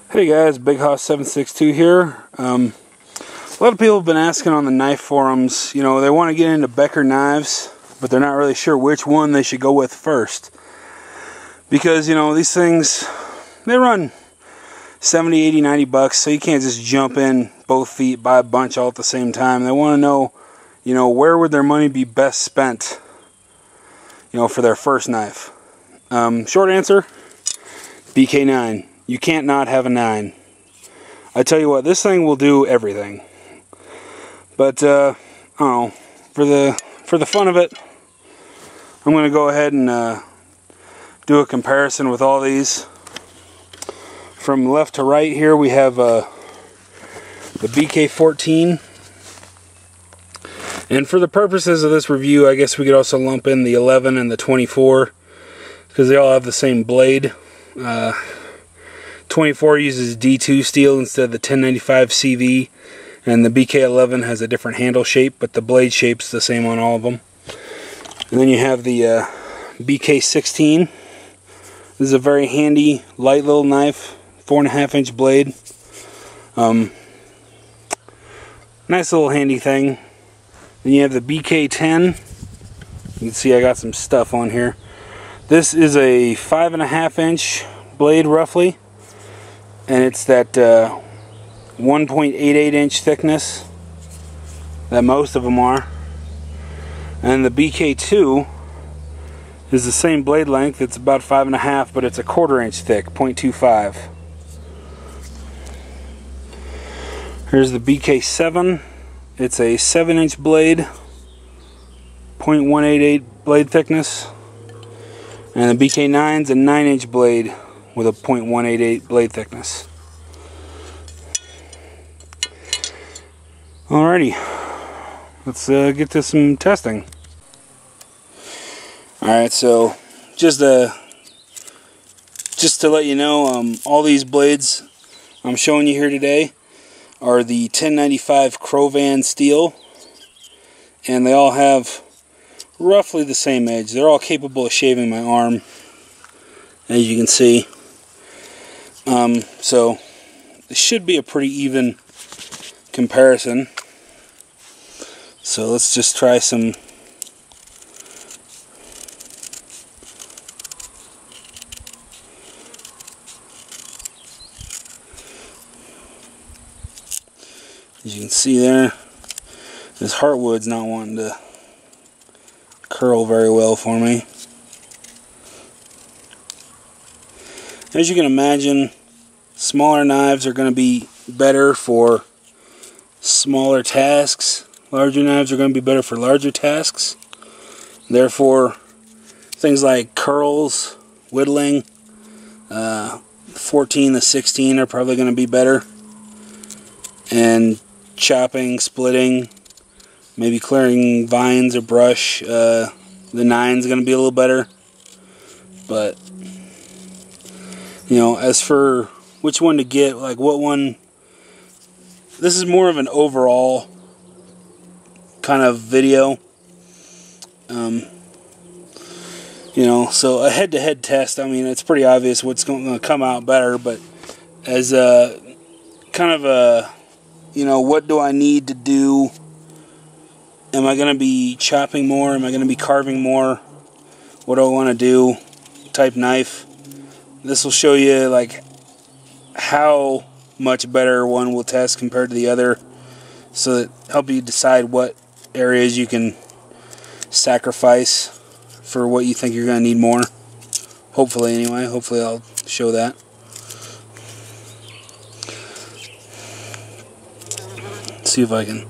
Hey guys, Big Hoss 762 here. A lot of people have been asking on the knife forums, they want to get into Becker knives, but they're not really sure which one they should go with first. Because, these things, they run 70, 80, 90 bucks, so you can't just jump in both feet, buy a bunch all at the same time. They want to know, where would their money be best spent, for their first knife. Short answer, BK9. You can't not have a 9. I tell you what, this thing will do everything. But I don't know, for the fun of it, I'm going to go ahead and do a comparison with all these. From left to right here, we have the BK14. And for the purposes of this review, I guess we could also lump in the 11 and the 24, because they all have the same blade. 24 uses D2 steel instead of the 1095 CV, and the BK11 has a different handle shape, but the blade shape's the same on all of them. And then you have the BK16. This is a very handy, light little knife, 4.5 inch blade. Nice little handy thing. Then you have the BK10. You can see I got some stuff on here. This is a 5.5 inch blade roughly, and it's that 1.88 inch thickness that most of them are. And the BK2 is the same blade length. It's about 5.5, but it's a 1/4 inch thick, 0.25. Here's the BK7. It's a 7 inch blade, 0.188 blade thickness. And the BK9 is a 9 inch blade with a 0.188 blade thickness. Alrighty, let's get to some testing. Alright, so just to let you know, all these blades I'm showing you here today are the 1095 Crovan steel, and they all have roughly the same edge. They're all capable of shaving my arm, as you can see. So it should be a pretty even comparison. So let's just try some. As you can see there, this heartwood's not wanting to curl very well for me. As you can imagine, smaller knives are going to be better for smaller tasks. Larger knives are going to be better for larger tasks. Therefore, things like curls, whittling, 14 to 16 are probably going to be better. And chopping, splitting, maybe clearing vines or brush, the 9's going to be a little better. But, as for which one to get, like what one, this is more of an overall kind of video. So a head-to-head test, it's pretty obvious what's going to come out better, but as a kind of a, what do I need to do? Am I going to be chopping more? Am I going to be carving more? What do I want to do? Type knife. This will show you like how much better one will test compared to the other, so that help you decide what areas you can sacrifice for what you think you're going to need more. Hopefully, anyway. Hopefully I'll show that. Let's see if I can.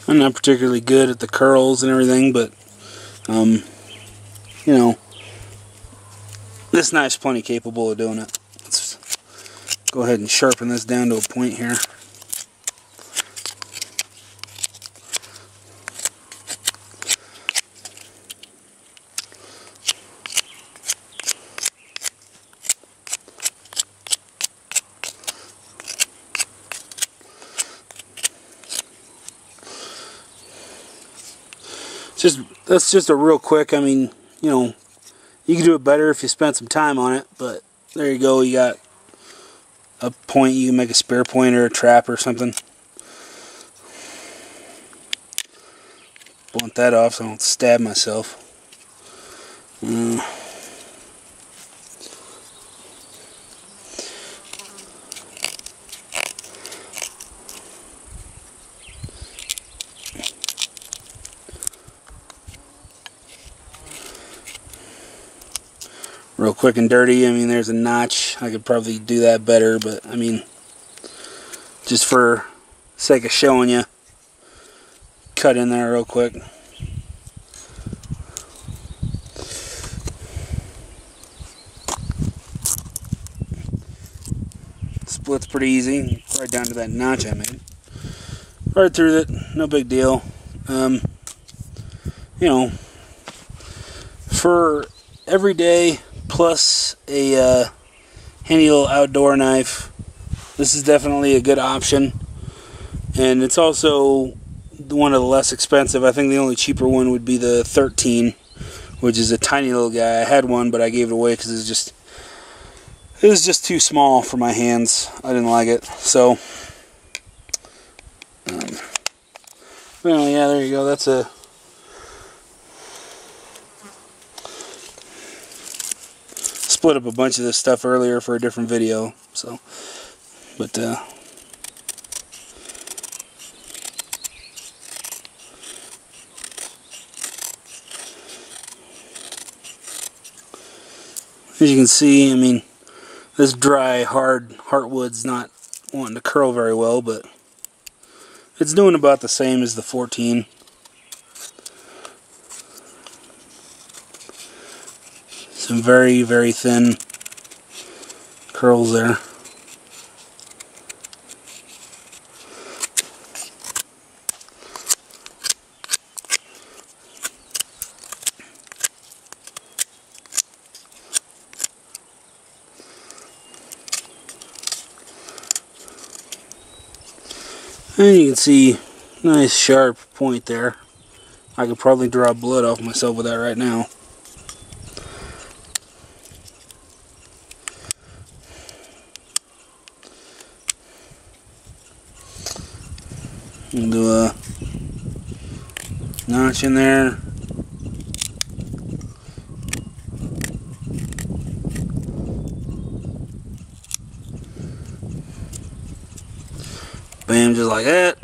I'm not particularly good at the curls and everything, but, this knife's plenty capable of doing it. Let's go ahead and sharpen this down to a point here. That's just a real quick. I mean, you know, you can do it better if you spent some time on it, but there you go. You got a point. You can make a spear point or a trap or something. Blunt that off so I don't stab myself. Real quick and dirty. I mean, there's a notch. I could probably do that better, but I mean, just for sake of showing you, cut in there real quick. Split's pretty easy, right down to that notch I made. Right through it, no big deal. You know, for every day plus a handy little outdoor knife, this is definitely a good option, and it's also one of the less expensive. I think the only cheaper one would be the 13, which is a tiny little guy. I had one, but I gave it away because it was just too small for my hands. I didn't like it. So, well, yeah, there you go. That's a split up a bunch of this stuff earlier for a different video. So, but as you can see, I mean, this dry, hard heartwood's not wanting to curl very well, but it's doing about the same as the 14. Some very, very thin curls there. And you can see, nice sharp point there. I could probably draw blood off myself with that right now. We'll do a notch in there. Bam, just like that.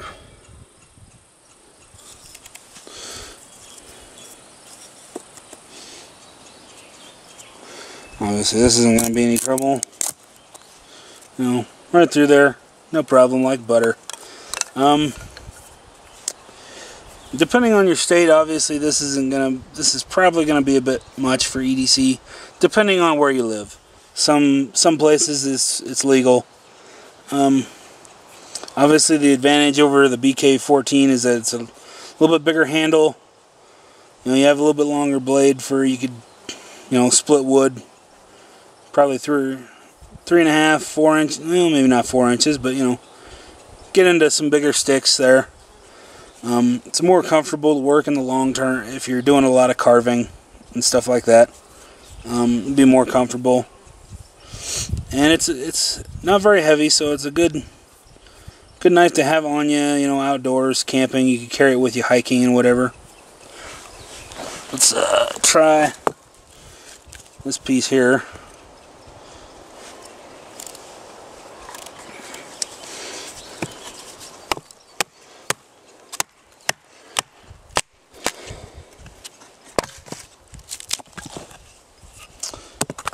Obviously this isn't going to be any trouble. You know, right through there, no problem, like butter. Depending on your state, obviously this is probably gonna be a bit much for EDC, depending on where you live. Some places it's legal. Obviously the advantage over the BK14 is that it's a little bit bigger handle. You know, you have a little bit longer blade for you could, you know, split wood. Probably 3.5, 4 inches. Well, maybe not 4 inches, but you know, get into some bigger sticks there. It's more comfortable to work in the long term if you're doing a lot of carving and stuff like that. It'd be more comfortable, and it's not very heavy, so it's a good knife to have on you. You know, outdoors, camping. You can carry it with you hiking and whatever. Let's try this piece here.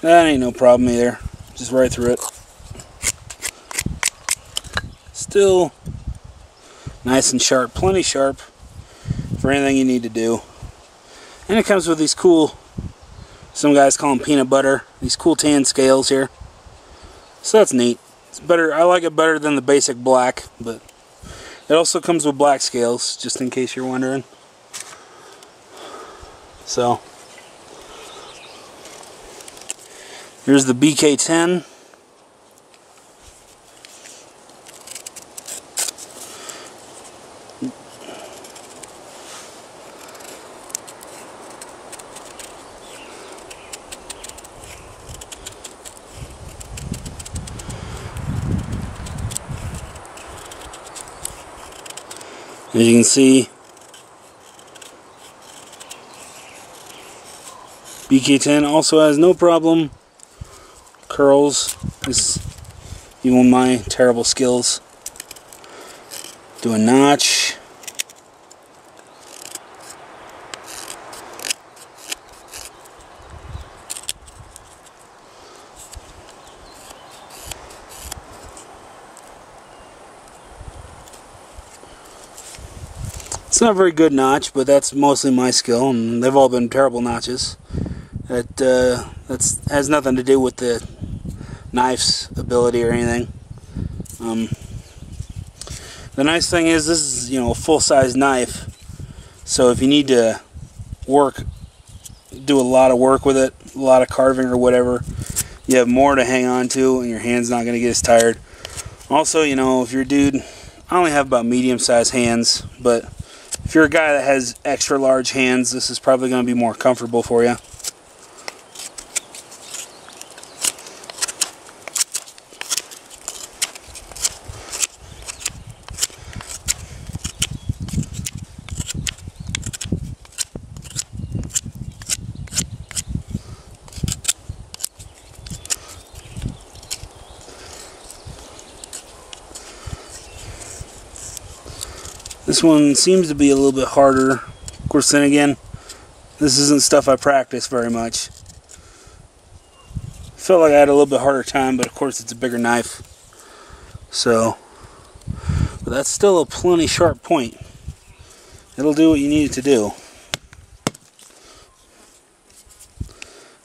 That ain't no problem either. Just right through it. Still nice and sharp. Plenty sharp for anything you need to do. And it comes with these cool, some guys call them peanut butter, these cool tan scales here. So that's neat. It's better. I like it better than the basic black, but it also comes with black scales, just in case you're wondering. So here's the BK10. As you can see, BK10 also has no problem curls, even with my terrible skills. Do a notch. It's not a very good notch, but that's mostly my skill, and they've all been terrible notches. That has nothing to do with the knife's ability or anything. The nice thing is this is, a full-size knife, so if you need to do a lot of work with it, a lot of carving or whatever, you have more to hang on to, and your hand's not going to get as tired. Also, if you're a dude, I only have about medium-sized hands, but if you're a guy that has extra large hands, this is probably going to be more comfortable for you. This one seems to be a little bit harder. Of course, then again, this isn't stuff I practice very much. Felt like I had a little bit harder time, but of course it's a bigger knife. So, but that's still a plenty sharp point. It'll do what you need it to do.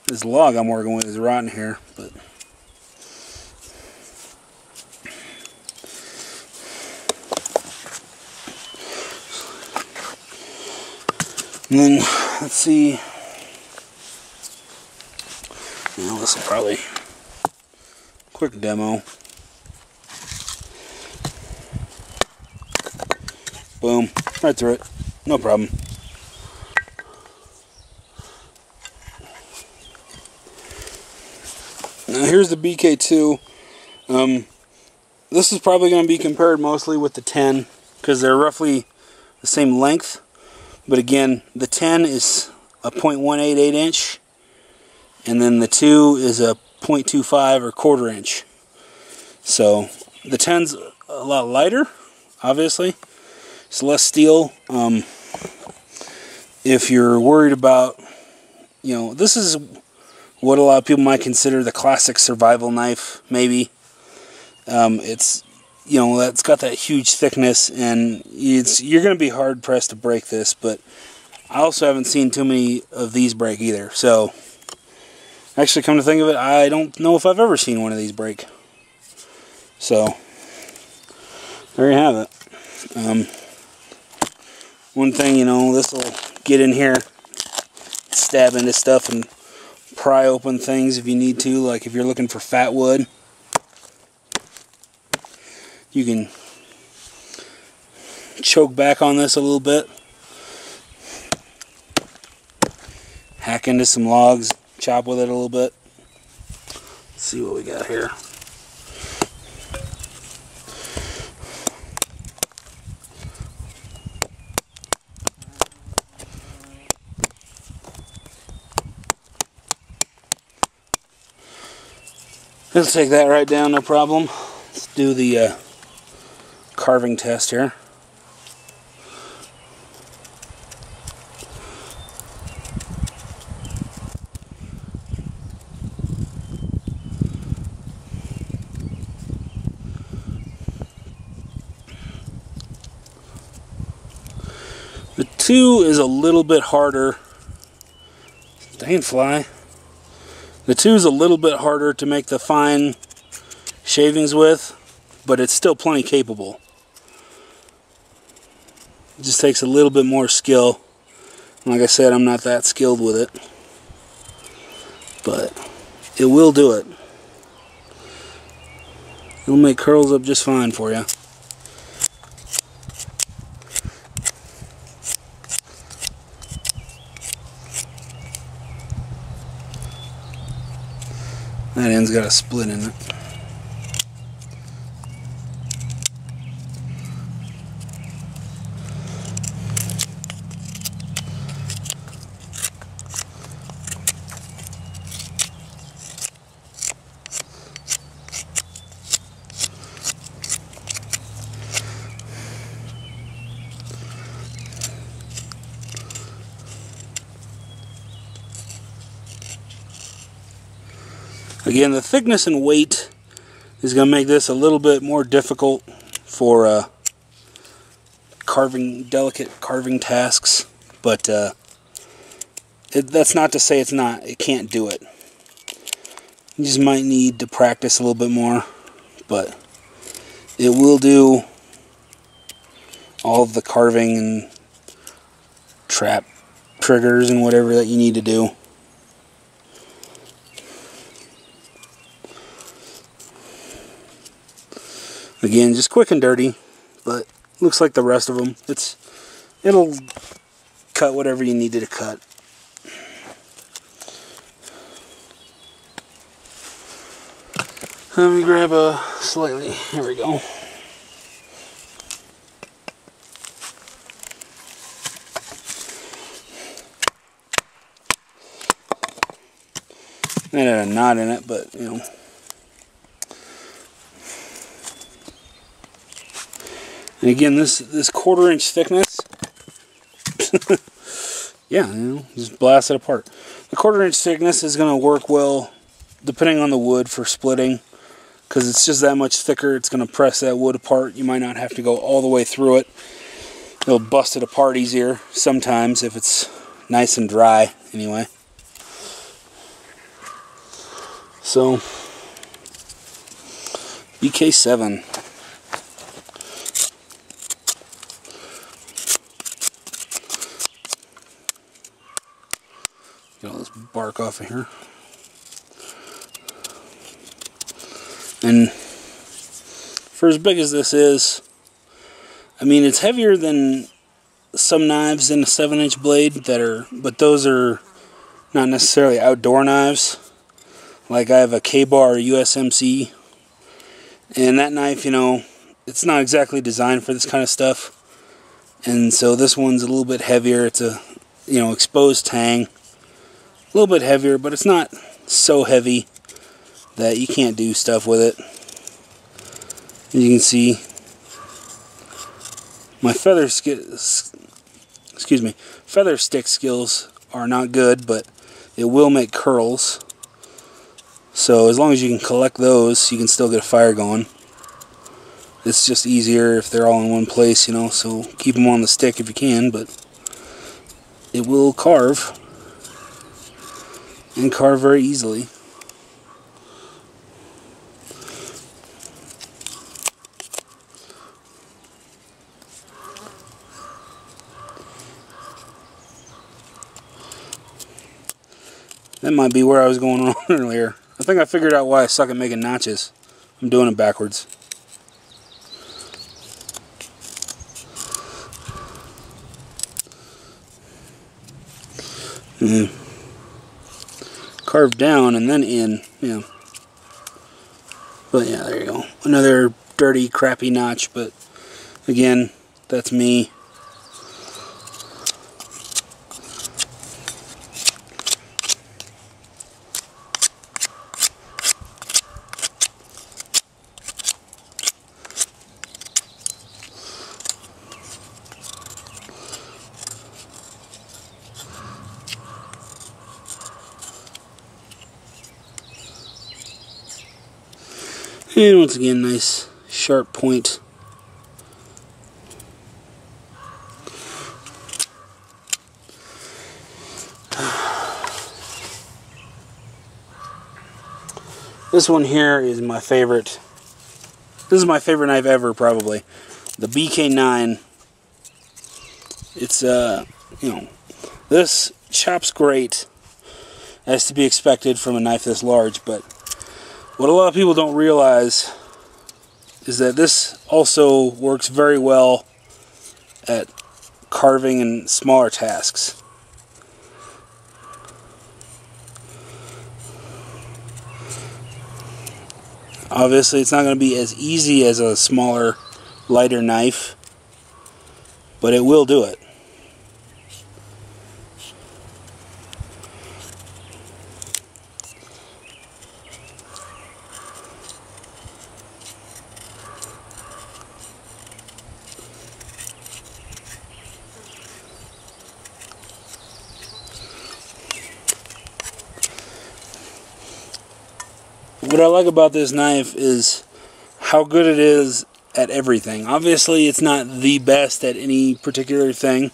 This log I'm working with is rotten here, but and then, let's see, this will probably, quick demo. Boom, right through it, no problem. Now here's the BK2. This is probably going to be compared mostly with the 10, because they're roughly the same length. But again, the 10 is a .188 inch, and then the 2 is a .25 or quarter inch. So the 10's a lot lighter, obviously. It's less steel. If you're worried about, this is what a lot of people might consider the classic survival knife, maybe. It's it's got that huge thickness, and you're going to be hard pressed to break this, but I also haven't seen too many of these break either. So, actually, come to think of it, I don't know if I've ever seen one of these break. So, there you have it. One thing, this will get in here, stab into stuff, and pry open things if you need to, like if you're looking for fat wood. You can choke back on this a little bit, hack into some logs, chop with it a little bit. Let's see what we got here. Let's take that right down, no problem. Let's do the carving test here. The 2 is a little bit harder. Dang fly. The 2 is a little bit harder to make the fine shavings with, but it's still plenty capable. It just takes a little bit more skill. Like I said, I'm not that skilled with it, but it will do it. It'll make curls up just fine for you. That end's got a split in it. Again, the thickness and weight is going to make this a little bit more difficult for delicate carving tasks, but that's not to say it can't do it. You just might need to practice a little bit more, but it will do all of the carving and trap triggers and whatever that you need to do. Again, just quick and dirty, but looks like the rest of them. It'll cut whatever you needed to cut. Let me grab a slightly. Here we go. It had a knot in it, but you know. And again, this 1/4 inch thickness, yeah, you know, just blast it apart. The 1/4 inch thickness is going to work well depending on the wood for splitting, because it's just that much thicker. It's going to press that wood apart. You might not have to go all the way through it. It'll bust it apart easier sometimes if it's nice and dry anyway. So, BK7. Get all this bark off of here. And for as big as this is, I mean, it's heavier than some knives in a 7-inch blade but those are not necessarily outdoor knives. Like I have a K-Bar USMC, and that knife, you know, it's not exactly designed for this kind of stuff. And so this one's a little bit heavier. It's a, you know, exposed tang. A little bit heavier, but it's not so heavy that you can't do stuff with it. As you can see, my feather stick skills are not good, but it will make curls. So as long as you can collect those, you can still get a fire going. It's just easier if they're all in one place, you know, so keep them on the stick if you can, but it will carve, and carve very easily. That might be where I was going wrong earlier. I think I figured out why I suck at making notches. I'm doing it backwards. Carve down and then in, yeah. But yeah, there you go. Another dirty, crappy notch, but again, that's me. And once again, nice sharp point. This one here is my favorite. This is my favorite knife ever, probably. The BK9. It's, you know, this chops great, as to be expected from a knife this large, but what a lot of people don't realize is that this also works very well at carving and smaller tasks. Obviously, it's not going to be as easy as a smaller, lighter knife, but it will do it. what I like about this knife is how good it is at everything. Obviously, it's not the best at any particular thing,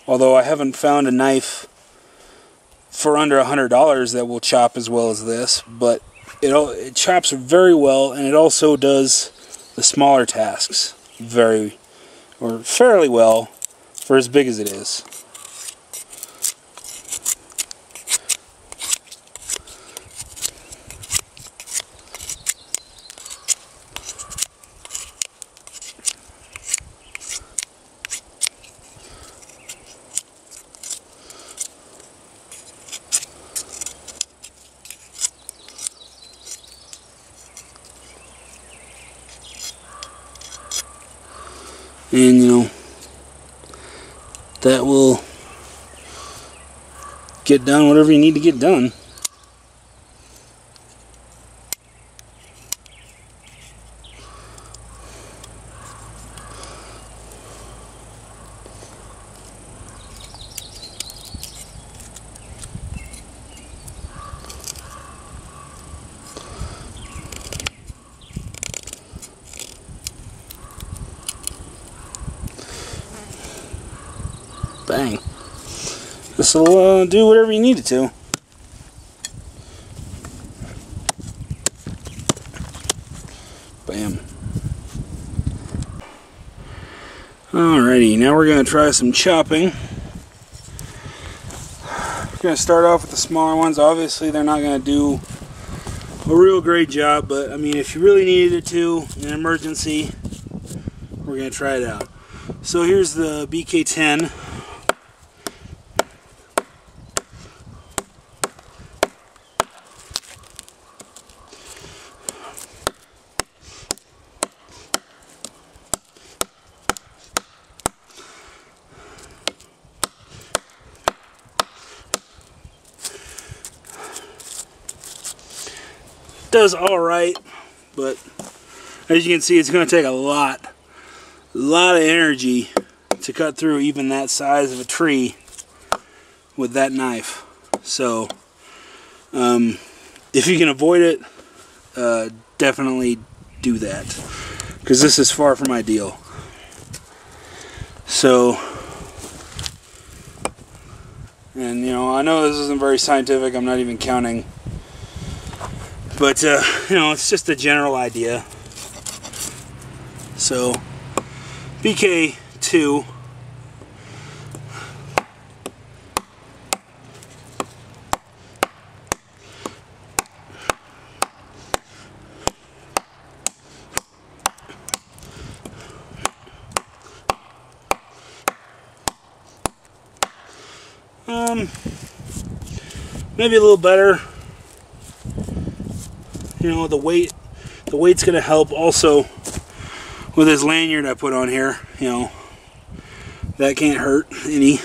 although I haven't found a knife for under $100 that will chop as well as this, but it chops very well, and it also does the smaller tasks fairly well for as big as it is. And you know, that will get done whatever you need to get done. Bang. This will do whatever you need it to. Bam. Alrighty, now we're going to try some chopping. We're going to start off with the smaller ones. Obviously, they're not going to do a real great job, but I mean, if you really needed it to in an emergency, we're going to try it out. So here's the BK10. Does all right, but as you can see, it's going to take a lot of energy to cut through even that size of a tree with that knife. So if you can avoid it, definitely do that, because this is far from ideal. So, and you know, I know this isn't very scientific, I'm not even counting, but you know, it's just a general idea. So BK2, maybe a little better. You know, the weight's gonna help. Also, with this lanyard I put on here, you know, that can't hurt any.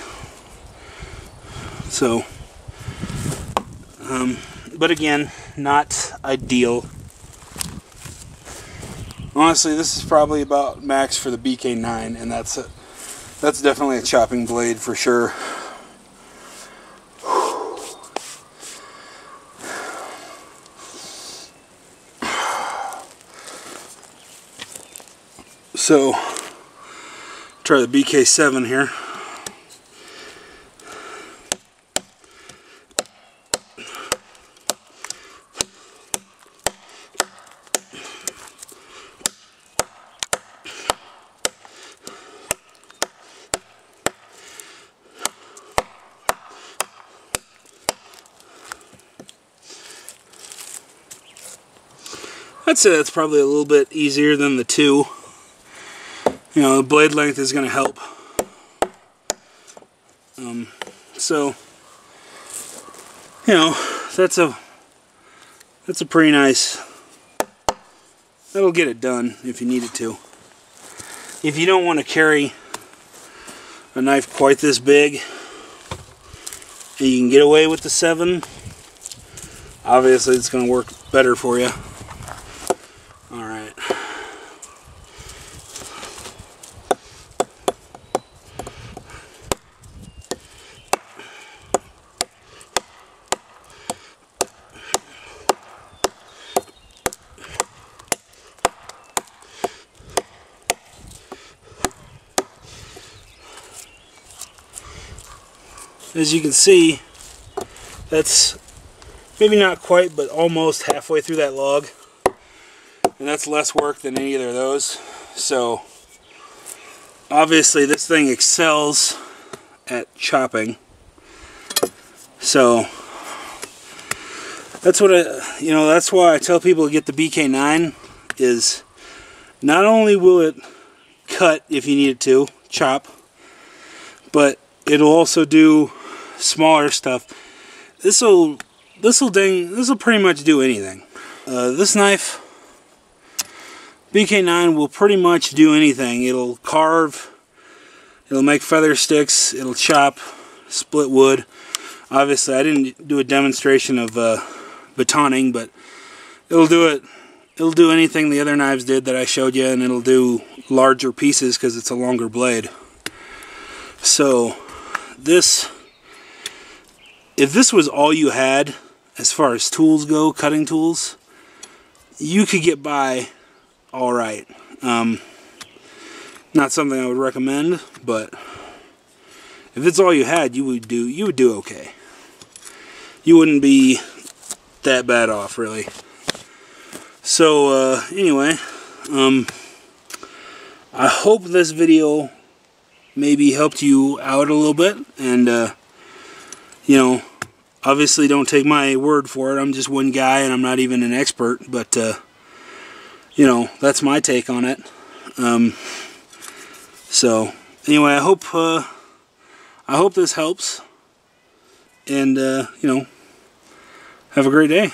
So, but again, not ideal. Honestly, this is probably about max for the BK9, and that's definitely a chopping blade for sure. So, try the BK7 here. I'd say that's probably a little bit easier than the 2. You know, the blade length is going to help. So, you know, that's a pretty nice. That'll get it done if you need it to. If you don't want to carry a knife quite this big, and you can get away with the 7, obviously it's going to work better for you. All right. as you can see, that's maybe not quite, but almost halfway through that log. And that's less work than either of those. So obviously this thing excels at chopping. So that's what that's why I tell people to get the BK9, is not only will it cut if you need it to, chop, but it'll also do smaller stuff. This'll pretty much do anything. This knife, BK9, will pretty much do anything. It'll carve, it'll make feather sticks, it'll chop, split wood. Obviously I didn't do a demonstration of batoning, but it'll do it. It'll do anything the other knives did that I showed you, and it'll do larger pieces because it's a longer blade. So this, if this was all you had as far as tools go, cutting tools, you could get by all right. Not something I would recommend, but if it's all you had, you would do okay. You wouldn't be that bad off, really. So anyway, I hope this video maybe helped you out a little bit, and you know, obviously don't take my word for it. I'm just one guy and I'm not even an expert, but you know, that's my take on it. So anyway, I hope this helps, and you know, have a great day.